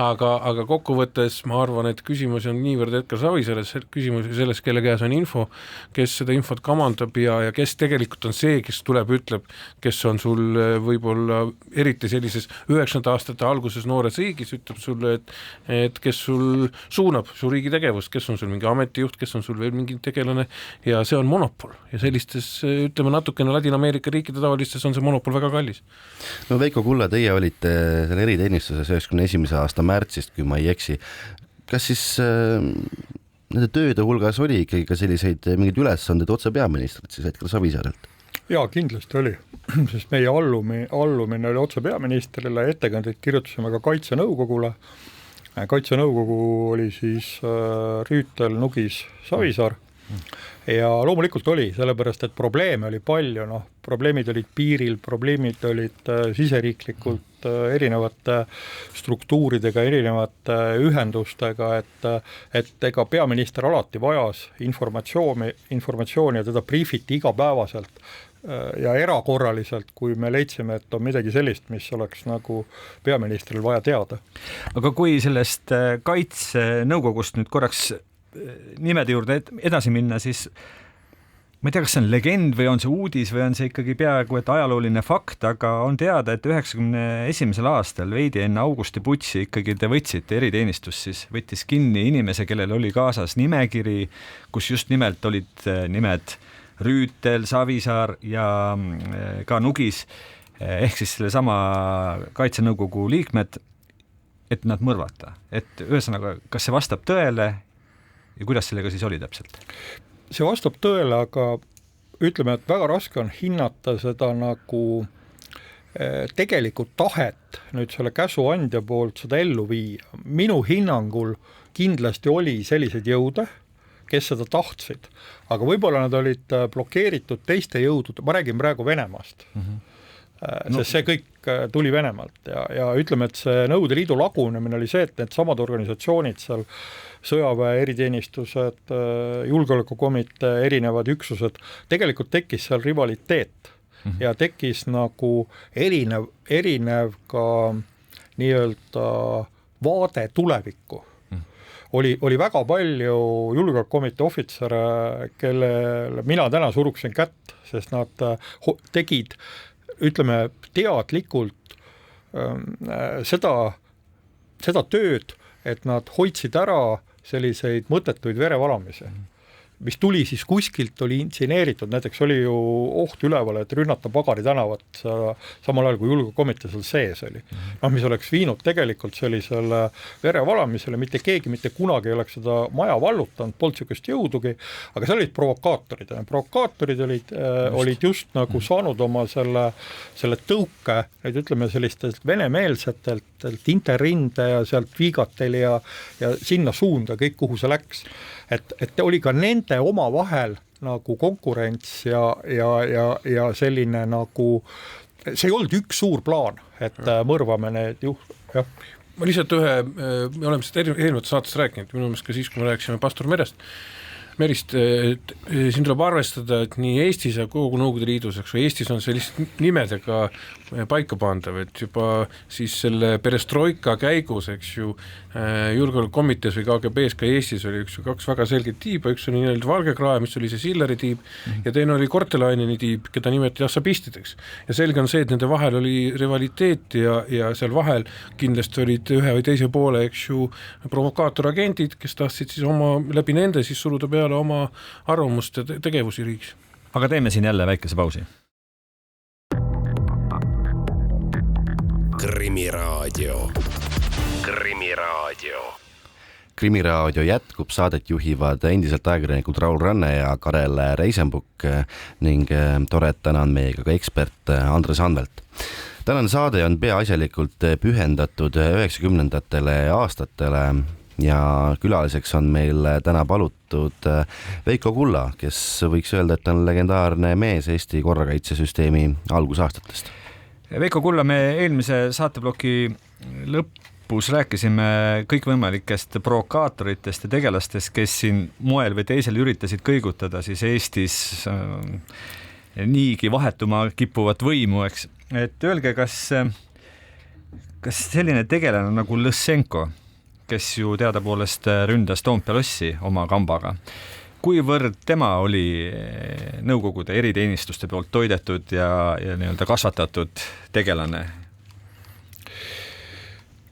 Aga kokkuvõttes ma arvan, et küsimus on niivõrd Edgar Savisaares, küsimus selles, kelle käes on info, kes seda infot kamandab ja kes tegelikult on see, kes tuleb, ütleb, kes on sul võib-olla eriti sellises 90. aastate alguses noores riigis, ütleb sulle, et kes sul suunab su riigi tegevust, kes on sul mingi ametijuht, kes on sul veel mingi tegelane ja see on monopol ja sellistes, ütleme natukene Ladina-Ameerika riikide tavalistes on see monopol väga kallis. No Veiko Kulla, teie olite selle eriteenistuses 91. aasta märtsist, kui ma ei eksi. Kas siis nende tööde hulgas oli ikkagi ka selliseid mingeid ülesanded otse peaministrit siis Edgar Savisaarelt? Jaa, kindlasti oli, sest meie allumine oli otse peaministrile, ettekandeid kirjutasime ka Kaitsenõukogule. Kaitsenõukogu oli siis Rüütel, Nugis, Savisaar ja loomulikult oli, sellepärast, et probleeme oli palju, probleemid olid piiril, probleemid olid siseriiklikult erinevate struktuuridega, erinevate ühendustega, et ega peaminister alati vajas informatsiooni ja teda briifiti igapäevaselt ja erakorraliselt, kui me leidsime, et on midagi sellist, mis oleks nagu peaministril vaja teada. Aga kui sellest Kaitsenõukogust nüüd korraks nimede juurde edasi minna, siis ma ei tea, kas see on legend või on see uudis või on see ikkagi peaaegu et ajalooline fakt, aga on teada, et 91. aastal veidi enne Augusti putsi ikkagi te võtsite eriteenistus, siis võttis kinni inimese, kellel oli kaasas nimekiri, kus just nimelt olid nimed Rüütel, Savisaar ja ka Nugis ehk siis selle sama Kaitsenõukogu liikmed, et nad mõrvata. Et ühesõnaga, kas see vastab tõele ja kuidas sellega siis oli täpselt? See vastab tõele, aga ütleme, et väga raske on hinnata seda nagu tegelikult tahet nüüd selle käsuandja poolt seda ellu viia. Minu hinnangul kindlasti oli selliseid jõude, kes seda tahtsid, aga võib-olla nad olid blokeeritud teiste jõudude, ma räägin praegu Venemaast, sest see kõik tuli Venemaalt ja ütleme, et see Nõukogude Liidu lagunemine oli see, et need samad organisatsioonid seal, sõjaväe eriteenistused, julgeolekukomitee, erinevad üksused, tegelikult tekkis seal rivaliteet ja tekkis nagu erinev ka nii-öelda vaade tulevikku. Oli väga palju julgeolekukomitee ohvitsere, kellele mina täna suruksin kätt, sest nad tegid, ütleme, teadlikult seda tööd, et nad hoidsid ära selliseid mõttetuid verevalamisi, mis tuli siis kuskilt, oli intsineeritud, näiteks oli ju oht üleval, et rünnata Pagari tänavat samal ajal, kui julgeolekukomitee seal sees oli. Mis oleks viinud tegelikult sellisele verevalamisele, mitte keegi mitte kunagi ei oleks seda maja vallutanud, polnud sellist jõudugi, aga seal olid provokaatorid. Provokaatorid olid just nagu saanud oma selle tõuke, neid ütleme sellistelt venemeelsetelt interrinde ja sealt Viigatel ja sinna suunda kõik, kuhu see läks. Et oli ka nende oma vahel nagu konkurents ja selline nagu, see ei olnud üks suur plaan, et mõrvame need jah. Ma lihtsalt me oleme seda eelmalt saates rääkinud, minu meelest ka siis, kui me rääkisime Pastor Merist, siin tuleb arvestada, et nii Eestis ja kogu Nõukogude Liidus, eks Eestis on sellised nimedega paika pandav, et juba siis selle perestroika käigus, eks ju, julgeolekukomitees või KGB-s ka Eestis oli kaks väga selget tiiba, üks oli nii-öelda Valgekrae, mis oli see Silleri tiib ja teine oli Kortelaineni tiib, keda nimetati assabistideks. Ja selge on see, et nende vahel oli rivaliteet ja seal vahel kindlasti olid ühe või teise poole, eks ju, provokaator-agendid, kes tahtsid siis läbi nende siis suruda peale oma arvamust ja tegevusi riigis. Aga teeme siin jälle väikese pausi. Krimiraadio jätkub, saadet juhivad endiselt ajakirjanikud Raul Ranne ja Karel Reisenbuk ning tore, et täna on meiega ka ekspert Andres Anvelt. Tänane saade on peaasjalikult pühendatud 90. aastatele ja külaliseks on meil täna palutud Veiko Kulla, kes võiks öelda, et on legendaarne mees Eesti korrakaitsesüsteemi algusaastatest. Veiko Kulla, me eelmise saatebloki lõpus rääkisime kõikvõimalikest provokaatoritest ja tegelastest, kes siin moel või teisel üritasid kõigutada siis Eestis niigi vahetuma kippuvat võimu, eks. Et öelge, kas selline tegelane nagu Lõssenko, kes ju teadapoolest ründas Toompea lossi oma kambaga, kuivõrd tema oli Nõukogude eriteenistuste poolt toidetud ja nii-öelda kasvatatud tegelane?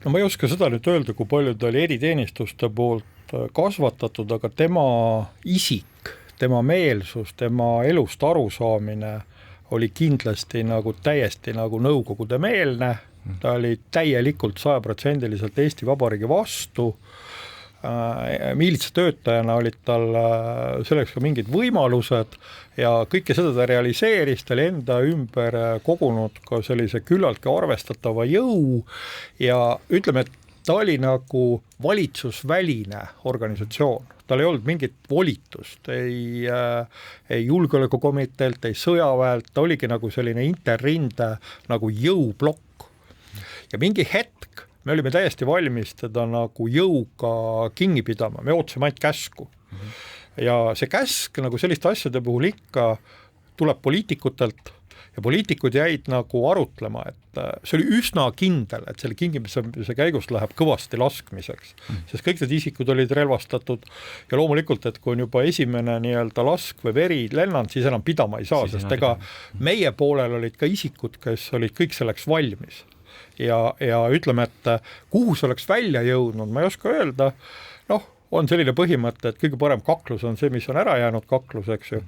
No ma ei oska seda nüüd öelda, kui palju ta oli eriteenistuste poolt kasvatatud, aga tema isik, tema meelsus, tema elust arusaamine oli kindlasti nagu täiesti nagu Nõukogude meelne, ta oli täielikult 100% Eesti Vabariigi vastu, miilitsatöötajana olid tal selleks ka mingid võimalused ja kõike seda ta realiseeris, ta oli enda ümber kogunud ka sellise küllaltki arvestatava jõu ja ütleme, et ta oli nagu valitsusväline organisatsioon, tal ei olnud mingit volitust, ei julgeolekukomiteelt, ei sõjaväelt, ta oligi nagu selline interrinde nagu jõublokk. Ja mingi hetk me olime täiesti valmis teda nagu jõuga kinni pidama, me ootasime ainult käsku. Ja see käsk nagu selliste asjade puhul ikka tuleb poliitikutelt ja poliitikud jäid nagu arutlema, et see oli üsna kindel, et selle kingimise käigus läheb kõvasti laskmiseks, sest kõik need isikud olid relvastatud ja loomulikult, et kui on juba esimene nii-öelda lask või veri lennanud, siis enam pidama ei saa, sest ega meie poolel olid ka isikud, kes olid kõik selleks valmis. Ja ütleme, et kuhu see oleks välja jõudnud, ma ei oska öelda, on selline põhimõte, et kõige parem kaklus on see, mis on ära jäänud kaklus, eks ju.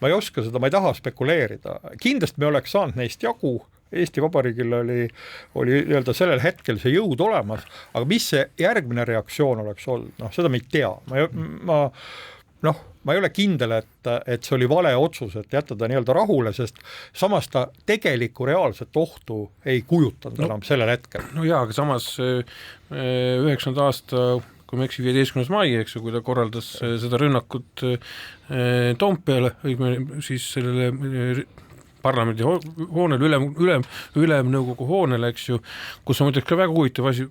Ma ei oska seda, ma ei taha spekuleerida. Kindlasti me oleks saanud neist jagu, Eesti Vabariigil oli öelda sellel hetkel see jõud olemas, aga mis see järgmine reaktsioon oleks olnud, seda me ei tea. Ma ei ole kindel, et see oli vale otsus, et jätta ta nii-öelda rahule, sest samas ta tegelikku reaalset ohtu ei kujutanud enam sellel hetkel. No jaa, aga samas 9. aasta, kui me eksi 15. mai, eks ju, kui ta korraldas seda rünnakut Toompeale, siis sellele parlamendi hoonele, ülemnõukogu hoonele, eks ju, kus on muidugi ka väga huvitav asi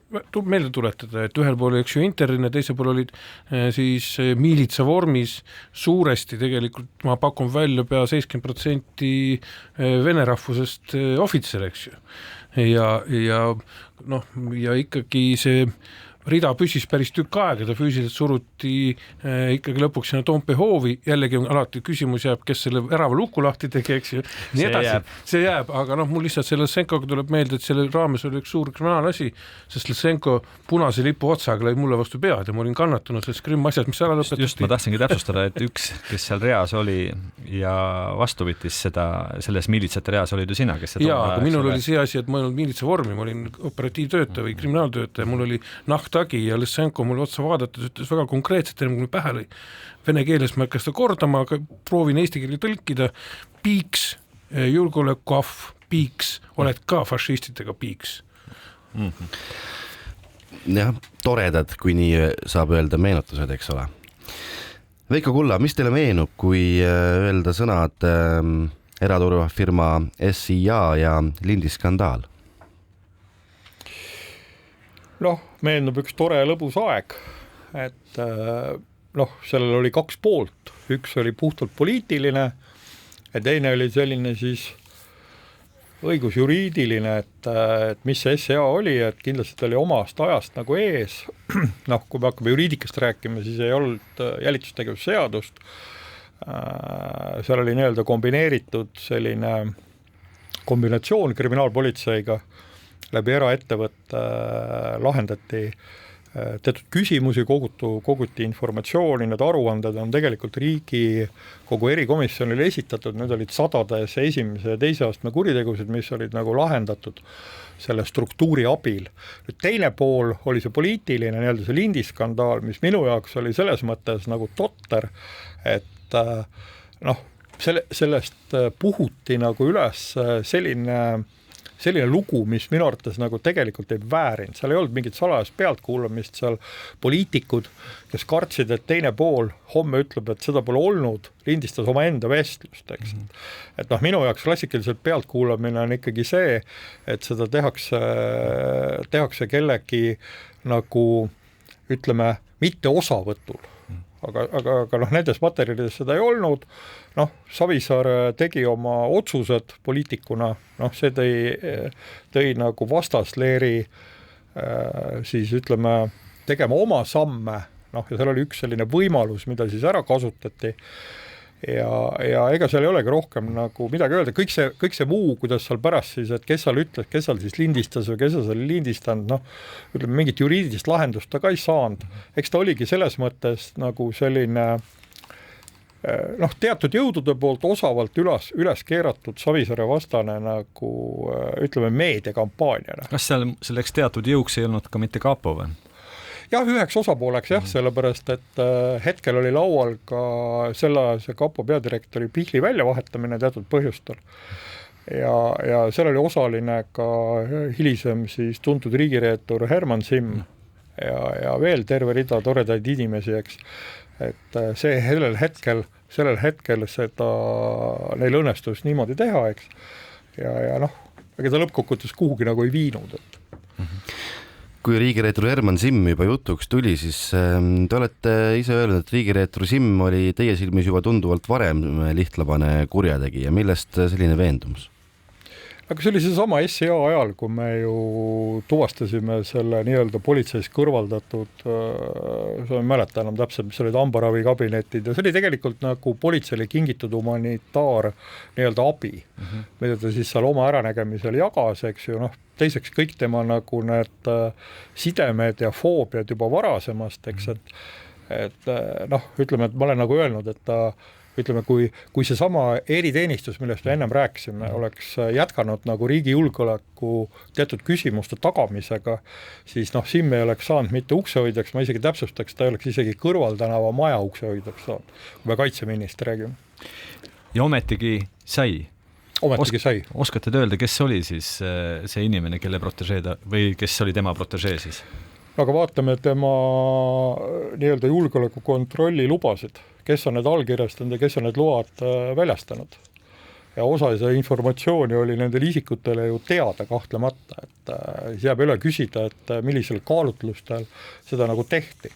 meelde tuletada, et ühel pool, eks ju, interline, teisel pool olid siis miilitsa vormis suuresti tegelikult, ma pakun välja pea 70% vene rahvusest ohvitser, eks ju. Ja ikkagi see rida püsis päris tükk aega, ta füüsiliselt suruti ikkagi lõpuks sinna Toompea hoovi, jällegi on alati küsimus jääb, kes selle ärava luku lahti tegi, eks ju, nii edasi, see jääb, aga mul lihtsalt selle Lõssenkoga tuleb meelde, et selle raames oli üks suur kriminaalasi, sest Lõssenko punase lipu otsaga lõi mulle vastu pead ja ma olin kannatanud selles krimasjad, mis ära lõpetati. Just ma tahtsingi täpsustada, et üks, kes seal reas oli ja vastu võttis seda, selles miilitsate reas olid ju sina, kes seda aga minul oli see asi, et ma ei olnud miilitsa vormi, ma olin operatiivtöötaja või kriminaaltöötaja, mul oli tagi ja Lõssenko mul otsa vaadates ütles väga konkreetselt, enne kui pähe lõi. Vene keeles ma hakkas seda kordama, aga proovin eesti keeli tõlkida. Piiks, julgeolekuahv, piiks, oled ka fašistidega piiks. Jah, toredad, kui nii saab öelda meenutused, eks ole. Veiko Kulla, mis teile meenub, kui öelda sõnad eraturvafirma SIA ja lindiskandaal? Meenub üks tore lõbus aeg, et sellel oli kaks poolt, üks oli puhtalt poliitiline ja teine oli selline siis õigusjuriidiline, et mis see SEA oli, et kindlasti ta oli omast ajast nagu ees, kui me hakkame juriidikast rääkima, siis ei olnud jälitustegevusseadust, seal oli nii-öelda kombineeritud selline kombinatsioon kriminaalpolitseiga, läbi eraettevõtte lahendati teatud küsimusi, koguti informatsiooni, need aruanded on tegelikult Riigikogu erikomisjonile esitatud, need olid sadades esimese ja teise astme kuritegusid, mis olid nagu lahendatud selle struktuuri abil. Nüüd teine pool oli see poliitiline, nii-öelda see lindiskandaal, mis minu jaoks oli selles mõttes nagu totter, et sellest puhuti nagu üles selline lugu, mis minu arvates nagu tegelikult ei väärinud, seal ei olnud mingit salajast pealtkuulamist, seal poliitikud, kes kartsid, et teine pool homme ütleb, et seda pole olnud, lindistas oma enda vestlust, eks. Et noh, minu jaoks klassikaliselt pealtkuulamine on ikkagi see, et seda tehakse kellegi nagu ütleme, mitte osavõtul. Aga noh, nendes materjalides seda ei olnud, noh, Savisaar tegi oma otsused poliitikuna, noh, see tõi nagu vastasleeri siis ütleme, tegema oma samme, noh, ja seal oli üks selline võimalus, mida siis ära kasutati ja ega seal ei olegi rohkem nagu midagi öelda, kõik see muu, kuidas seal pärast siis, et kes seal ütles, kes seal siis lindistas või kes seal lindistanud, noh, ütleme mingit juriidilist lahendust ta ka ei saanud, eks ta oligi selles mõttes nagu selline noh, teatud jõudude poolt osavalt üles keeratud Savisaare vastane nagu ütleme meediakampaaniana. Kas selleks teatud jõuks ei olnud ka mitte kapo või? Jah, üheks osapooleks jah, sellepärast, et hetkel oli laual ka selle kapo peadirektori Pihli väljavahetamine teatud põhjustel. Ja seal oli osaline ka hilisem siis tuntud riigireetur Herman Simm ja veel terve rida toredaid inimesi, eks. Et see sellel hetkel seda neil õnnestus niimoodi teha, eks. Ja noh, ega ta lõppkokkuvõttes kuhugi nagu ei viinud, et kui riigireetur Herman Simm juba jutuks tuli, siis te olete ise öelnud, et riigireetur Simm oli teie silmis juba tunduvalt varem lihtlabane kurjategija. Millest selline veendumus? Aga see oli see sama SCA ajal, kui me ju tuvastasime selle nii-öelda politseis kõrvaldatud, ma mäletan enam täpselt, mis olid hambaravi kabinetid ja see oli tegelikult nagu politseile kingitud humanitaar nii-öelda abi, mida ta siis seal oma äranägemisel jagas, eks ju, noh, teiseks kõik tema nagu need sidemed ja foobiad juba varasemast, eks, et noh, ütleme, et ma olen nagu öelnud, et ta ütleme, kui see sama eriteenistus, millest me ennem rääkisime, oleks jätkanud nagu riigi julgeoleku teatud küsimuste tagamisega, siis noh, Simm ei oleks saanud mitte uksehoidjaks, ma isegi täpsustaks, ta ei oleks isegi Kõrvaltänava maja uksehoidjaks saanud, kui me kaitseministri räägime. Ja ometigi sai. Sai. Oskate öelda, kes oli siis see inimene, kelle protežeeda või kes oli tema protežee siis? Aga vaatame tema nii-öelda julgeoleku kontrolli lubasid, kes on need allkirjastanud ja kes on need load väljastanud. Ja osa see informatsiooni oli nendel isikutele ju teada kahtlemata, et jääb üle küsida, et millisel kaalutlustel seda nagu tehti.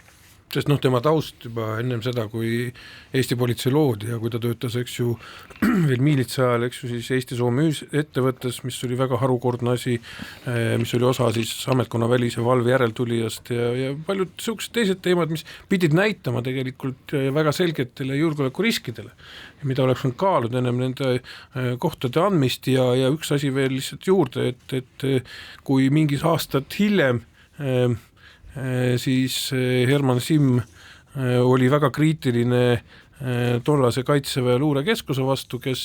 Sest noh, tema taust juba ennem seda, kui Eesti politsei loodi ja kui ta töötas, eks ju, veel miilitsa ajal, eks ju, siis Eesti-Soome ettevõttes, mis oli väga harukordne asi, mis oli osa siis ametkonna välise valve järeltulijast ja paljud sellised teised teemad, mis pidid näitama tegelikult väga selgetele julgeolekuriskidele, mida oleks võinud kaaluda ennem nende kohtade andmist ja üks asi veel lihtsalt juurde, et kui mingis aastat hiljem siis Herman Simm oli väga kriitiline tollase Kaitseväe luurekeskuse vastu, kes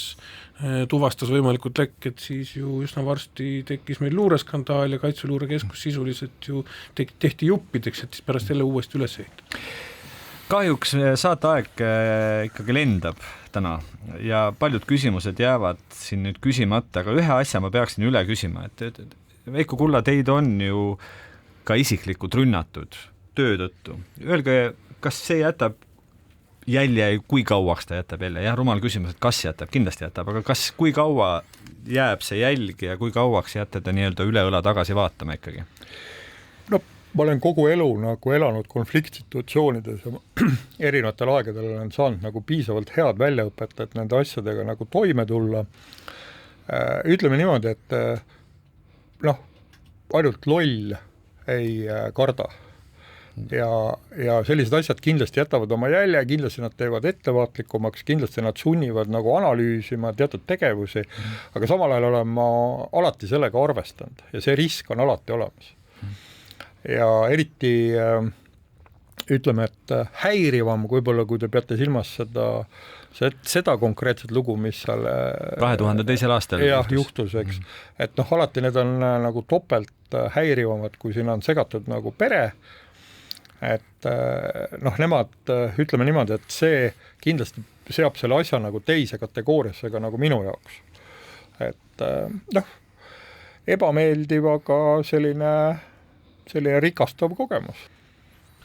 tuvastas võimalikult lekket, siis ju üsna varsti tekkis meil luureskandaal ja Kaitseväe luurekeskus sisuliselt ju tehti juppideks, et siis pärast jälle uuesti üles ehitada. Kahjuks saateaeg ikkagi lendab täna ja paljud küsimused jäävad siin nüüd küsimata, aga ühe asja ma peaksin üle küsima, et Veiko Kulla, teid on ju ka isiklikult rünnatud töö tõttu. Öelge, kas see jätab jälje, kui kauaks ta jätab jälle? Jah, rumal küsimus, et kas jätab, kindlasti jätab, aga kui kaua jääb see jälg ja kui kauaks jääte ta nii-öelda üle õla tagasi vaatama ikkagi? No, ma olen kogu elu nagu elanud konfliktsituatsioonides ja erinevatel aegadel olen saanud nagu piisavalt head väljaõpet, et nende asjadega nagu toime tulla. Ütleme niimoodi, et noh, ainult loll ei karda ja sellised asjad kindlasti jätavad oma jälje, kindlasti nad teevad ettevaatlikumaks, kindlasti nad sunnivad nagu analüüsima teatud tegevusi, aga samal ajal olen ma alati sellega arvestanud ja see risk on alati olemas. Ja eriti ütleme, et häirivam võib-olla, kui te peate silmas seda konkreetset lugu, mis seal 2002. aastal juhtus, eks. Et noh, alati need on nagu topelt häirivamad, kui siin on segatud nagu pere, et noh, nemad ütleme niimoodi, et see kindlasti seab selle asja nagu teise kategooriasse ka nagu minu jaoks. Et noh, ebameeldiv, aga selline rikastav kogemus.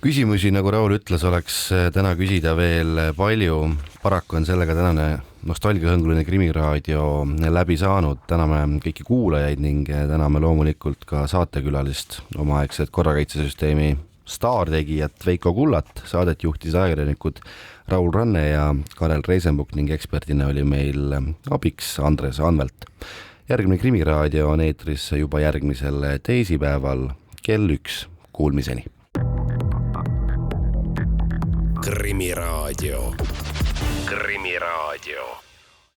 Küsimusi, nagu Raul ütles, oleks täna küsida veel palju. Paraku on sellega tänane nostalgiahõnguline Krimiraadio läbi saanud. Täname kõiki kuulajaid ning täname loomulikult ka saatekülalist, omaaegset korrakaitsesüsteemi staartegijat Veiko Kullat. Saadet juhtis ajakirjanikud Raul Ranne ja Karel Reisenbuk ning eksperdina oli meil abiks Andres Anvelt. Järgmine Krimiraadio on eetris juba järgmisel teisipäeval kell 1. Kuulmiseni. Krimiraadio. Krimiraadio.